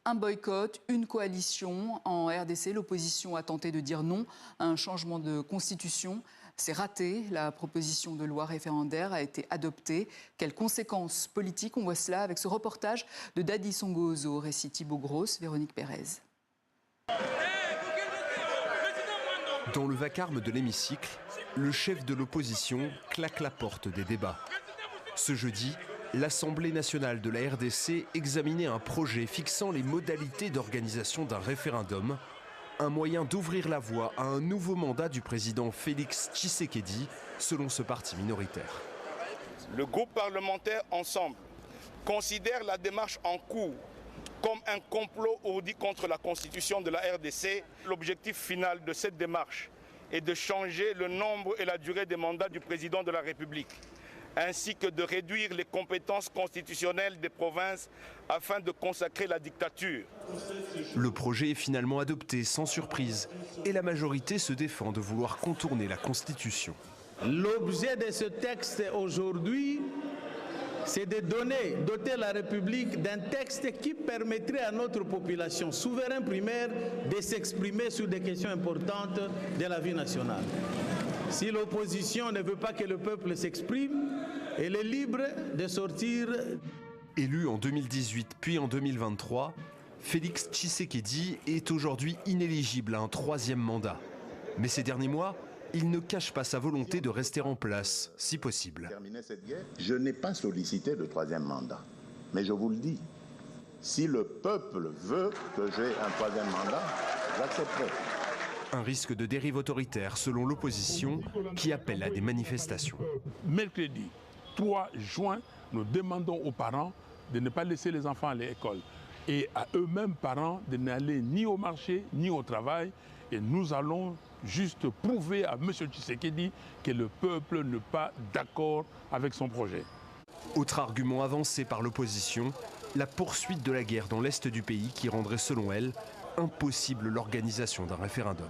un boycott, une coalition. En RDC, l'opposition a tenté de dire non à un changement de constitution. C'est raté. La proposition de loi référendaire a été adoptée. Quelles conséquences politiques? On voit cela avec ce reportage de Dadi Songozo, récit Thibaut Grosse, Véronique Pérez. Dans le vacarme de l'hémicycle, le chef de l'opposition claque la porte des débats. Ce jeudi, l'Assemblée nationale de la RDC examinait un projet fixant les modalités d'organisation d'un référendum, un moyen d'ouvrir la voie à un nouveau mandat du président Félix Tshisekedi, selon ce parti minoritaire. Le groupe parlementaire Ensemble considère la démarche en cours comme un complot ourdi contre la constitution de la RDC. L'objectif final de cette démarche est de changer le nombre et la durée des mandats du président de la République, ainsi que de réduire les compétences constitutionnelles des provinces afin de consacrer la dictature. Le projet est finalement adopté sans surprise et la majorité se défend de vouloir contourner la Constitution. L'objet de ce texte aujourd'hui, c'est de doter la République d'un texte qui permettrait à notre population souveraine primaire de s'exprimer sur des questions importantes de la vie nationale. Si l'opposition ne veut pas que le peuple s'exprime, elle est libre de sortir. Élu en 2018 puis en 2023, Félix Tshisekedi est aujourd'hui inéligible à un troisième mandat. Mais ces derniers mois, il ne cache pas sa volonté de rester en place, si possible. Je n'ai pas sollicité le troisième mandat. Mais je vous le dis, si le peuple veut que j'ai un troisième mandat, j'accepterai. Un risque de dérive autoritaire selon l'opposition qui appelle à des manifestations. Mercredi 3 juin, nous demandons aux parents de ne pas laisser les enfants à l'école et à eux-mêmes parents de n'aller ni au marché ni au travail. Et nous allons juste prouver à M. Tshisekedi que le peuple n'est pas d'accord avec son projet. Autre argument avancé par l'opposition, la poursuite de la guerre dans l'est du pays qui rendrait selon elle impossible l'organisation d'un référendum.